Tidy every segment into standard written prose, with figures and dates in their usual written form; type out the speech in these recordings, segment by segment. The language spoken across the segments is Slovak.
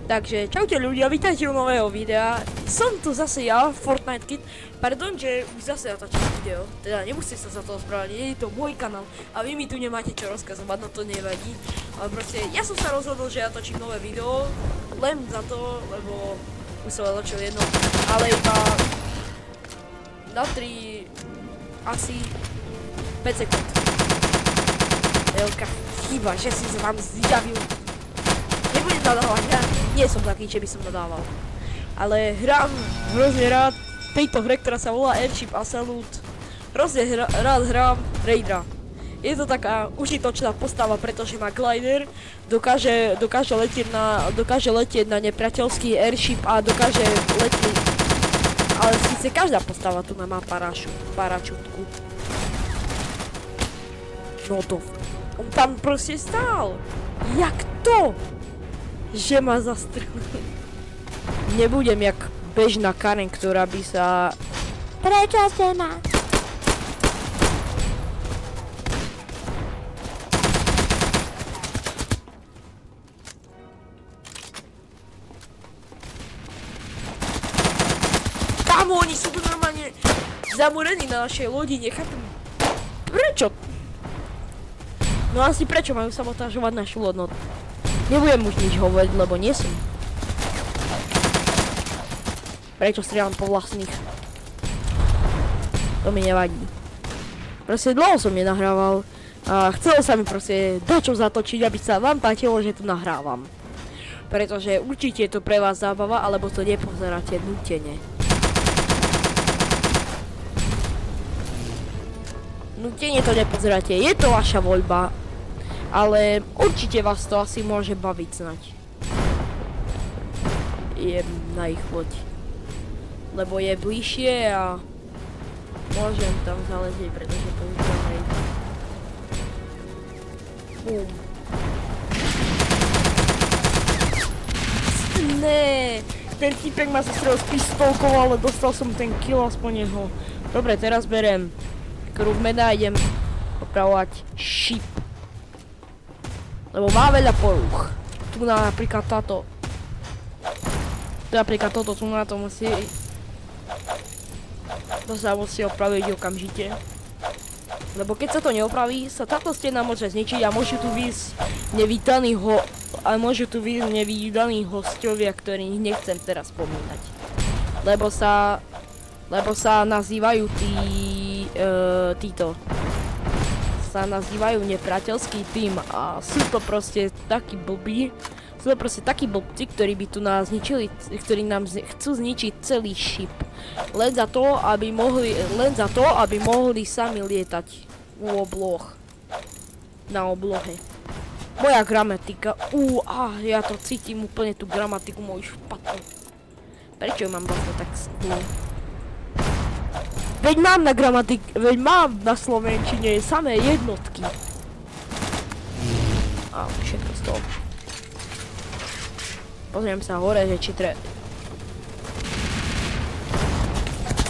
Takže čaute ľudia, vítajte u nového videa. Som tu zase ja, Fortnite Kid. Pardon, že už zase natáčam video. Teda nemusíte sa za to ospravedlniť, je to môj kanál. A vy mi tu nemáte čo rozkazovať, no to nevadí. Ale proste, ja som sa rozhodol, že ja točím nové video. Len za to, lebo už som natočil jedno. Ale iba na 3, asi 5 sekúnd. Veľká chyba, že si sa vám zjavil. Nebudem nadávať, ja nie som taký, že by som nadával. Ale hrám hrozne rád tejto hre, ktorá sa volá Airship Assault. Hrozne rád hrám Raidera. Je to taká užitočná postava, pretože má glider, dokáže letieť na nepriateľský airship a dokáže letieť. Ale síce každá postava tu má parašutku. No to, on tam proste stál. Jak to? Že ma zastrelil. Nebudem jak bežná Karen, ktorá by sa... Prečo ste ma? Tam oni sú tu normálne zamorení na našej lodi, nechápem. Prečo? No asi prečo majú sabotážovať našu loď, no. Nebudem už nič hovoriť, lebo nie som. Prečo strieľam po vlastných? To mi nevadí. Proste dlho som nenahrával. A chcelo sa mi proste dačo zatočiť, aby sa vám páčilo, že tu nahrávam. Pretože určite je to pre vás zábava, alebo to nepozeráte nútene. Nútene to nepozeráte, je to vaša voľba. Ale určite vás to asi môže baviť snať. Je na ich loď. Lebo je bližšie a môžem tam zaletieť, pretože používam Raid. Bum. Ne, ten typek ma zastrelil s pistolkou, ale dostal som ten kill aspoň jeho. Dobre, teraz berem krúvmena a idem opravovať ship. Lebo má veľa porúch. Tu napríklad táto. Napríklad toto tu na to musí... To sa musí opraviť okamžite. Lebo keď sa to neopraví, sa táto stena môže zničiť a môžu tu výjsť nevídaní hosťovia, ktorých nechcem teraz spomínať. Lebo sa nazývajú títo. Sa nazývajú nepriateľský tým a sú to proste takí blbí. Sú to proste takí blbci, ktorí by tu nás zničili, ktorí nám chcú zničiť celý ship. Len za to, aby mohli sami lietať u obloh. Na oblohe. Moja gramatika, ja to cítim úplne tú gramatiku moju špatnú. Prečo mám vlastne tak zlú? Veď mám na slovenčine samé jednotky. A všetko z toho. Pozriem sa hore, že či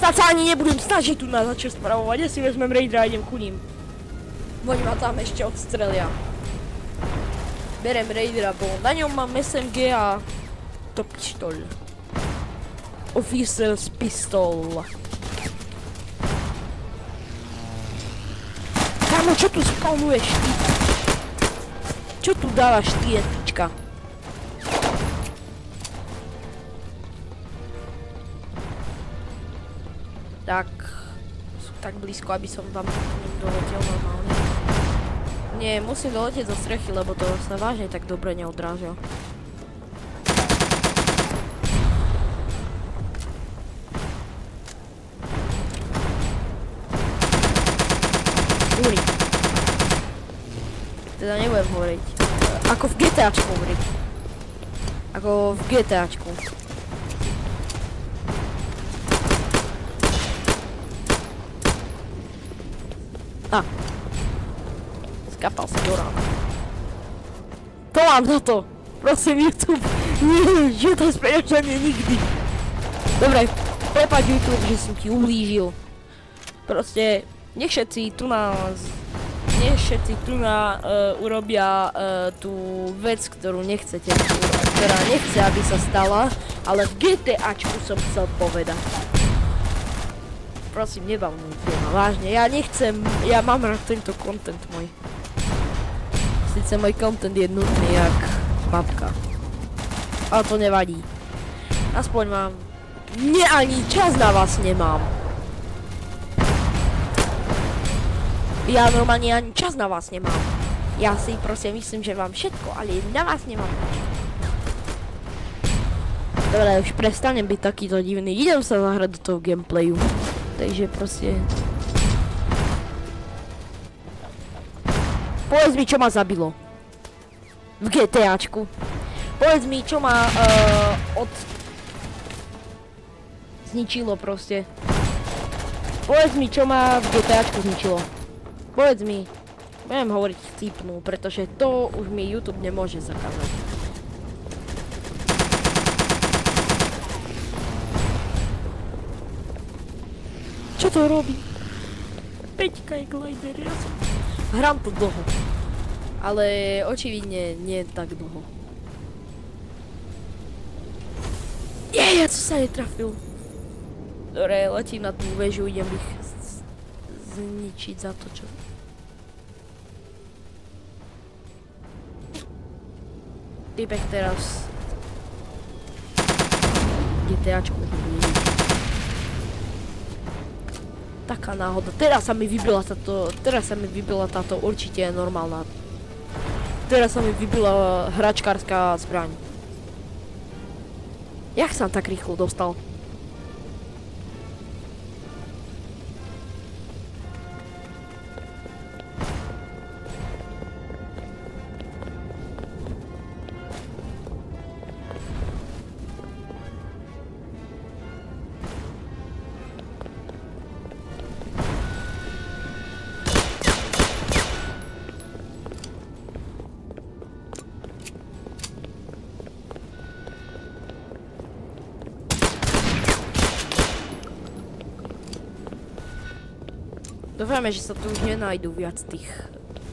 Snad sa ani nebudem snažiť tu na začať spravovať, ja si vezmem Raidera a idem ku ním. Oni ma tam ešte odstrelia. Berem Raidera, bo na ňom mám SMG a to pištol. Officer's pistol. Kámo, čo tu spawnuješ ty? Čo tu dávaš ty, etička? Tak, sú tak blízko, aby som tam doletel normálne. Nie, musím doletieť zo strechy, lebo to sa vážne tak dobre neodráža. Teda nebudem hovoriť. Ako v GTAčku hovoriť. Ako v GTAčku. Skapal sa do rána. To mám za to. Prosím, YouTube. Nie, že to sprejačanie nikdy. Dobre, prepáč YouTube, že som ti ublížil. Proste, nech všetci tu urobia tú vec, ktorú nechcete urobiť. ktorá nechce, aby sa stala, ale v GTAčku som chcel povedať. Prosím, nebavnúte ma, vážne, ja nechcem, ja mám rád tento content môj. Sice môj content je nudný jak babka. Ale to nevadí. Aspoň mám... ani čas na vás nemám. Ja normálne ani čas na vás nemám. Ja si proste myslím, že mám všetko, ale na vás nemám. Dobre, už prestanem byť takýto divný. Idem sa zahrať do toho gameplayu. Takže proste... Povedz mi, čo ma zabilo. V GTAčku. Povedz mi, čo ma zničilo proste. Povedz mi, čo ma v GTAčku zničilo. Povedz mi. Budem hovoriť vtipnú, pretože to už mi YouTube nemôže zakázať. Čo to robí? Peťka je glider, ja som... Hrám to dlho. Ale očividne nie tak dlho. Ja som sa netrafil. Dobre, letím na tú väžu, idem ich zničiť za to, čo... Typek teraz... GTAčku nebude. Taká náhoda. Teraz sa mi vybila táto určite normálna. Teraz sa mi vybila hračkárska zbraň. Jak som tak rýchlo dostal? Dúfame, že sa tu už nenájdú viac tých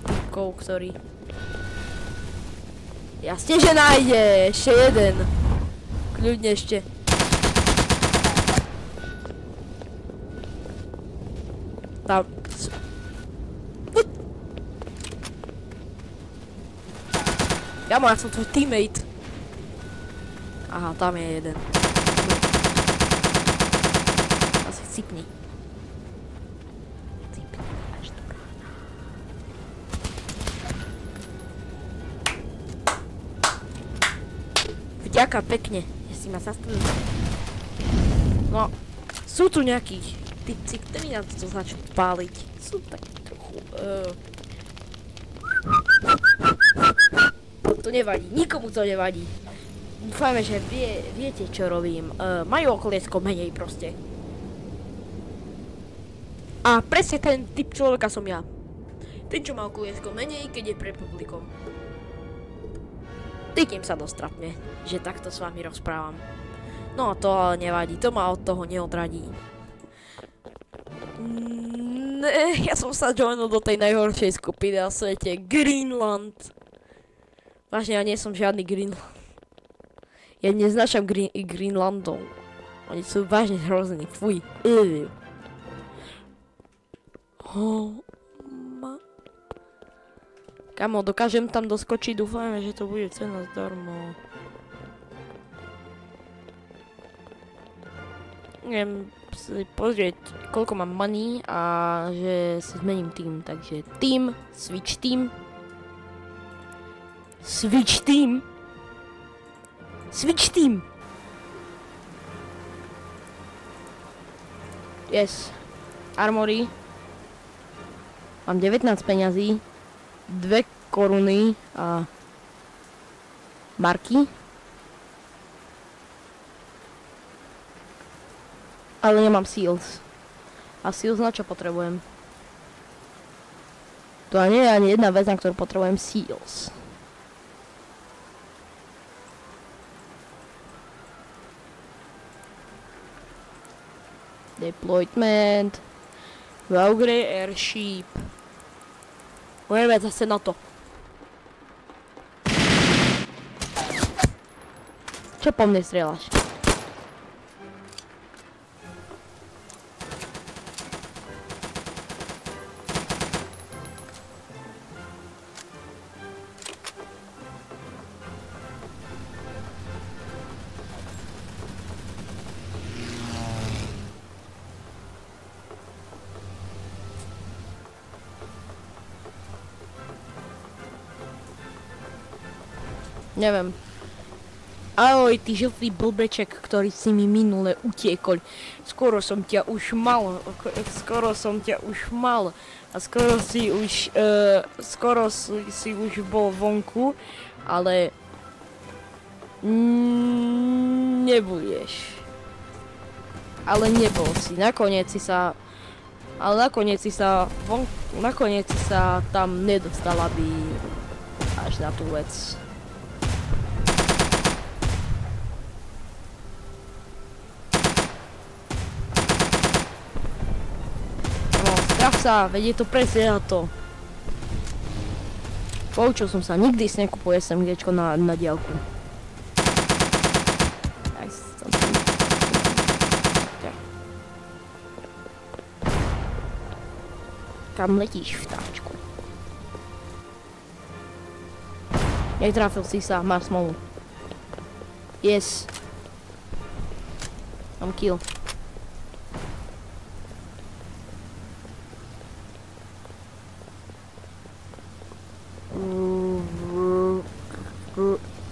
typkov, ktorí... Jasne, že nájde! Ešte jeden! Kľudne ešte. Tam... Ja som tvoj teammate. Aha, tam je jeden. Asi cipni. Ďakujem pekne, že si ma zastavil. No, sú tu nejakí typci, ktorí nám to začnú páliť. Sú takí trochu... To nevadí, nikomu to nevadí. Dúfajme, že viete, čo robím. Majú okoliesko menej proste. A presne ten typ človeka som ja. Ten, čo má okoliesko menej, keď je pre publikom. Cítim sa dostrapne, že takto s vami rozprávam. No to ale nevadí, to ma od toho neodradí. Ja som sa joinul do tej najhoršej skupiny na svete, Greenland. Vážne, ja nie som žiadny Greenland. Ja neznášam Greenlandov. Oni sú vážne hrozní, fuj. Kamo, dokážem tam doskočiť, dúfajme, že to bude cena zdarmo. Idem si pozrieť, koľko mám money a že si zmením tým, takže tým, switch team. Switch team. Switch team. Yes. Armory. Mám 19 peňazí. 2 koruny a marky. Ale nemám seals. A seals na čo potrebujem? To nie je ani jedna vec, na ktorú potrebujem seals. Deployment. Valkyrie airship. Budeme zase na to. Čo po mne strieľaš? Neviem. Ahoj, ty žltý blbeček, ktorý si mi minule utiekol. Skoro som ťa už mal. A skoro si už bol vonku, ale nebudeš. Ale nebol si. Nakoniec si sa tam nedostal, aby až na tú vec. Veď je to presne na to. Poučil som sa, nikdy si nekupuje SMGčko na diaľku. Kam letíš, vtáčku? Netrafil si sa, máš smolu. Yes. Mám kill.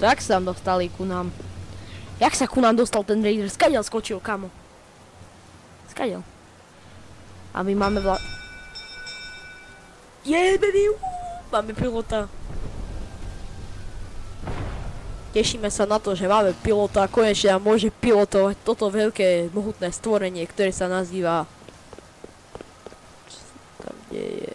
Jak sa tam dostali ku nám? Jak sa ku nám dostal ten raider? Skadiaľ skočil, kamo? Skadiaľ? A my máme baby! Máme pilota. Tešíme sa na to, že máme pilota a konečne nám môže pilotovať toto veľké, mohutné stvorenie, ktoré sa nazýva... Čo sa tam deje?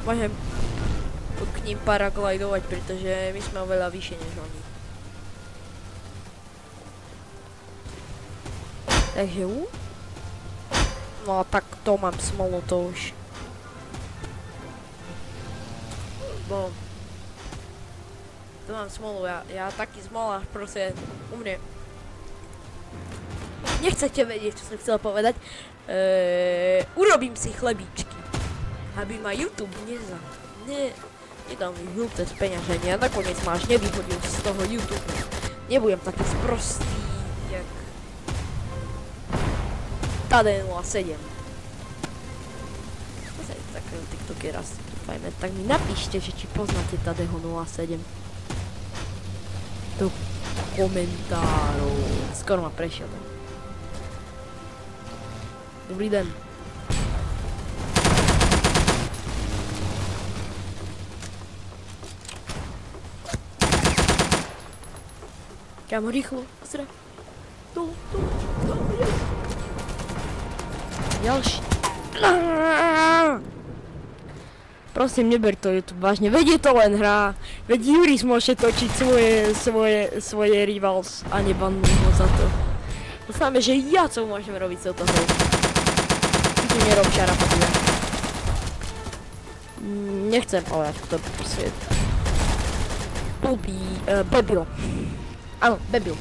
Môžem k ním paraglidovať, pretože my sme oveľa vyššie než oni. Takže no a tak to mám smolu, to už. Bo to mám smolu, ja taký smolár proste umriem. Nechcete vedieť, čo som chcel povedať. Urobím si chlebíčky. Aby ma YouTube nedal mi žlté speňaženie a nakoniec ma až nevyhodil z toho YouTube. Nebudem taký sprostý, jak Tadej 07. Takého tiktokera si dúfajme, tak mi napíšte, že či poznáte Tadejho 07. Do komentárov. Skoro ma prešiel. Dobrý den. Kámo, rýchlo, zra. Dolu. Ďalší. Prosím, neber to YouTube vážne, veď je to len hra. Veď Juris môže točiť svoje rivals a nebannú ho za to. To znamená, že ja co môžem robiť s touto hrou. Ty nerob čara, podľa. Nechcem povedať, kto proste... Bebil. Áno, Bebil.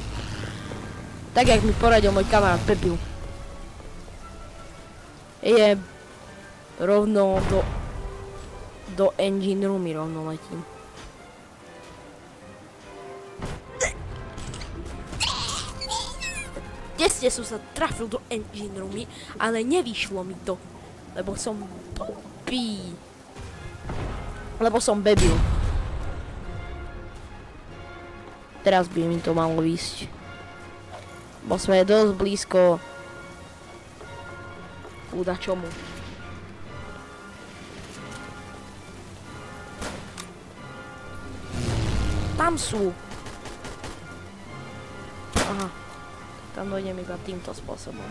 Tak, jak mi poradil môj kamarát Bebil. Je rovno do engine roomy rovno letím. Tesne som sa trafil do engine roomy, ale nevyšlo mi to. Lebo som tupý. Lebo som Bebil. Teraz by mi to malo ísť. Bo sme dosť blízko udačomu. Tam sú. Aha. Tam dojdem iba týmto spôsobom.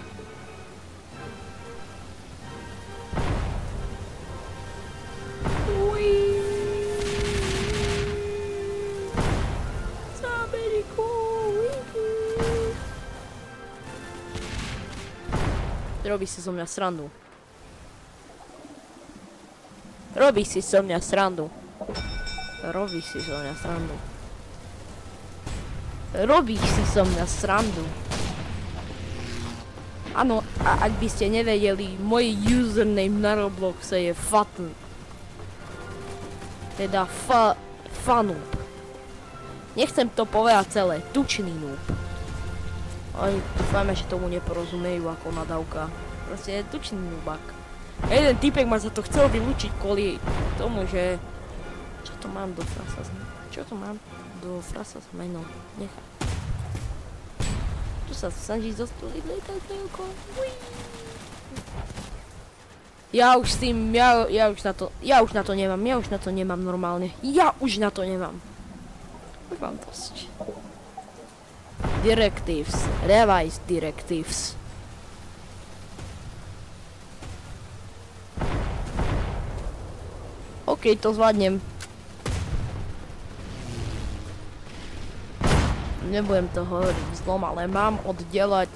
Robí si so mňa srandu. Robí si so mňa srandu. Robí si so mňa srandu. Robíš si so mňa srandu. Áno, a ak by ste nevedeli, môj username na Robloxe je Fatn. Teda Fanoob. Nechcem to povedať celé, tučný noob. Oni dúfajme, že tomu neporozumejú ako nadávka. Proste je tučný noobak. A jeden typek ma za to chcel vylúčiť kvôli tomu, že... Čo to mám do frasa? Čo to mám do frasa meno? Nechaj. Tu sa snaží zostúliť lietateľko. Ja už s tým, ja už na to nemám normálne. Ja už na to nemám. Už mám dosť. Directives. Revise directives. OK, to zvládnem. Nebudem to hovoriť zlom, ale mám oddelať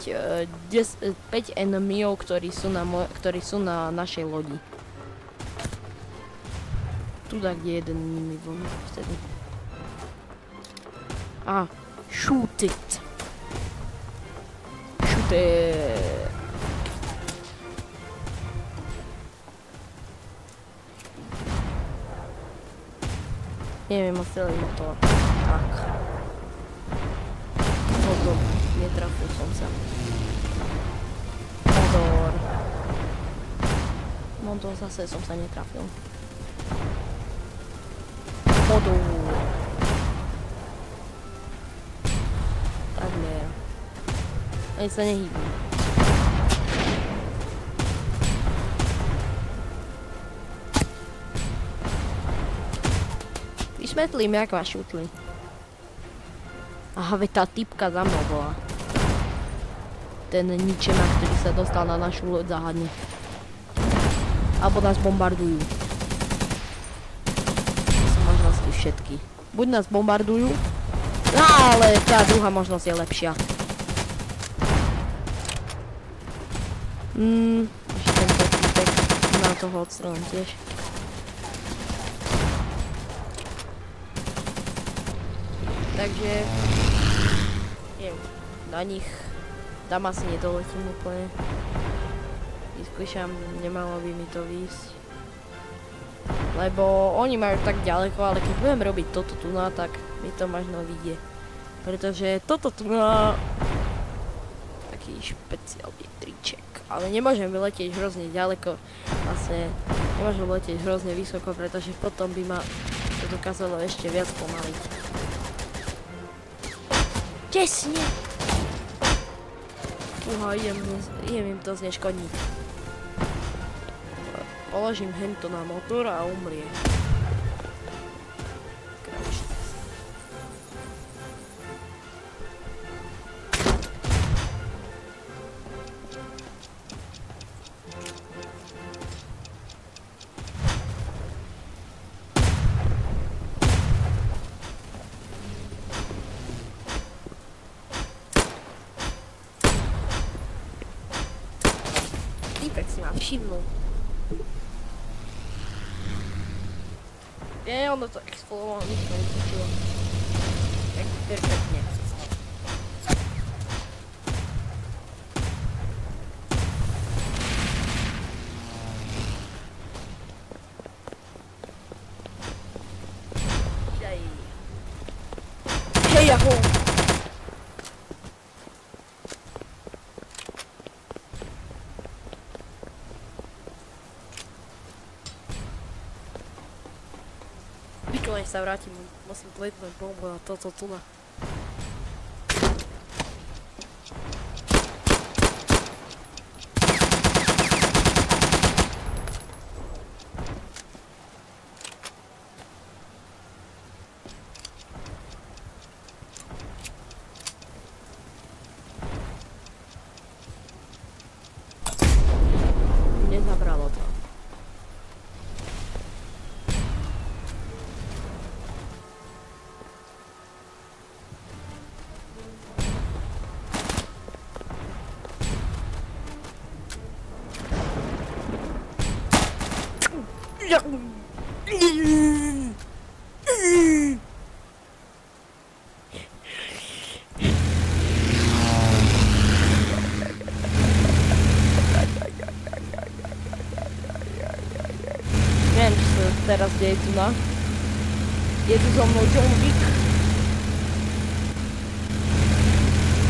5 enemyov, ktorí sú na našej lodi. Tu tak je jeden nimi von vtedy. Shoot it. Shoot it. Neviem celý motor. Tak. Motor. Netrafil som sa. Motor. Motor, zase som sa netrafil. Motor. Takmer. Ani sa nehýbu. Vyšmetlím, jak ma šutli. Aha, veď tá typka za mnou bola. Ten ničema, ktorý sa dostal na našu loď, zahadne. Alebo nás bombardujú. To sú možnosti všetky. Buď nás bombardujú, ale tá druhá možnosť je lepšia. Ešte tento typek na toho odstrelím tiež. Takže neviem, na nich tam asi nedoletím úplne. Vyskúšam, nemalo by mi to výjsť. Lebo oni majú tak ďaleko, ale keď budem robiť toto tu na, tak mi to možno vyjde. Pretože toto tu na taký špeciálny triček. Ale nemôžem vyletieť hrozne ďaleko. Vlastne nemôžem letieť hrozne vysoko, pretože potom by ma to dokázalo ešte viac pomaliť. Tesne! Idem im to zneškodniť. Položím hento na motor a umrie. Týpek si ma všimnul. Ono to explodovalo, nič ma nepočulo. Tak perfektne. Hej, jaho! Než sa vrátim, musím pletnúť bombu na toto tu na. Nezabralo to. Neviem, čo sa teraz deje tu na. Je tu so mnou John Wick.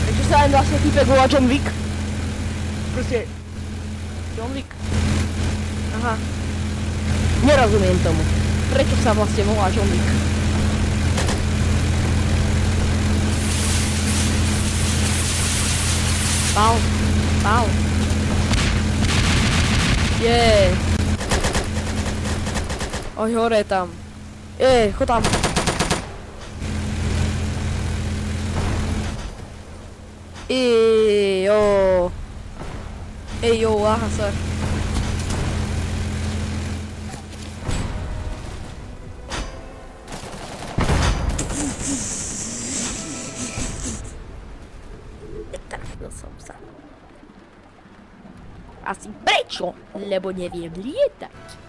Prečo sa aj vlastne týpek volá John Wick? Proste... John Wick. Aha. Nerozumiem tomu. Prečo sa vlastne volá John Wick? Pál. Pál. Yeah. Oj, hore tam. Chod tam. Jo. Jo, aha, sir. Netrafil som sa. Asi prečo? Lebo neviem lietať.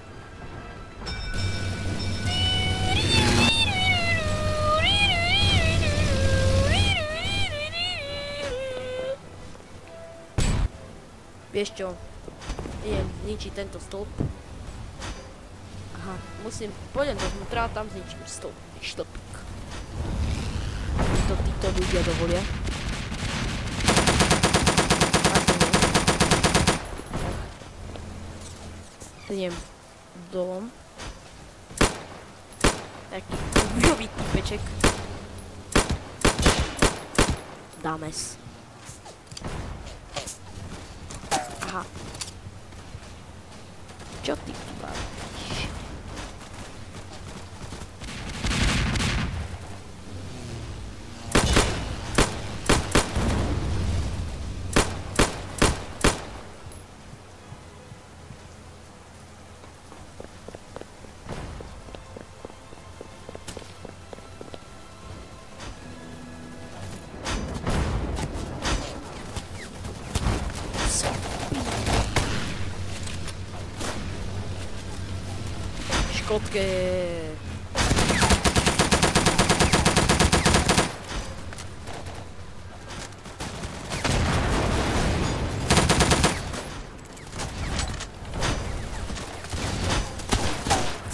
Vieš čo? Idem zničiť tento stĺp. Aha, pôjdem dovnútra a tam zničím stĺpik. To títo ľudia dovolia. Idem dolom. Taký ľubý typeček. Dames. Aha. Čo ty tu bavíš? Škotke.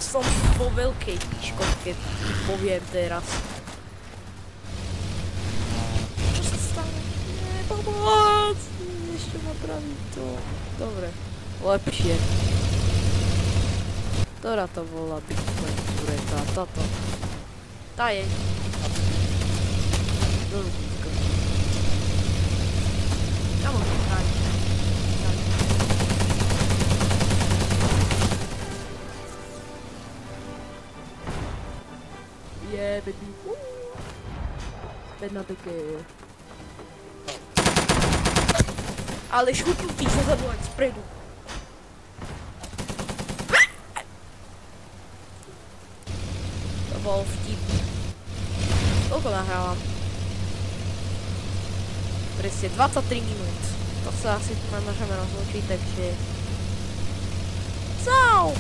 Som vo veľkej škotke, poviem teraz. Čo sa stalo? Pomoc! Ešte napraviť to. Dobre, lepšie. Ktorá to bola Bitcoin tureta? Táto. Tá je. Dozúka. Ja môžem chrániť. Je, baby. Späť na také. Ale šutnutý sa zadu aj spredu. Bol vtip. Koľko nahrávam? Presne 23 minút. To sa asi tu môžeme rozlučiť, takže... Čau!